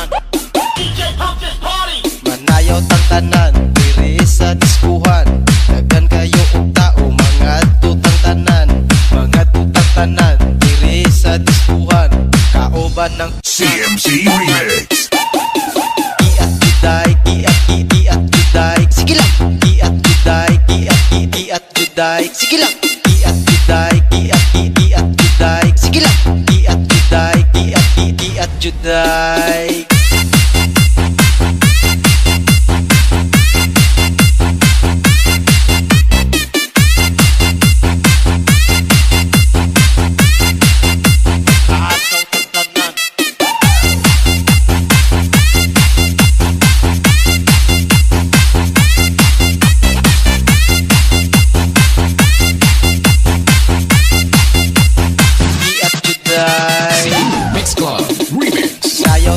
dyan. Manayaw tang tanan diri sa diskuhan. Daghan kayo og tao mga tutang tanan. Mga tutang tanan diri sa diskuhan. Kaoban ng CMC Remix. Giat juday, giat juday. Sige lang. Giat juday, giat juday. Sige lang. Giat juday, giat juday. Sige lang. Giat juday, giat juday.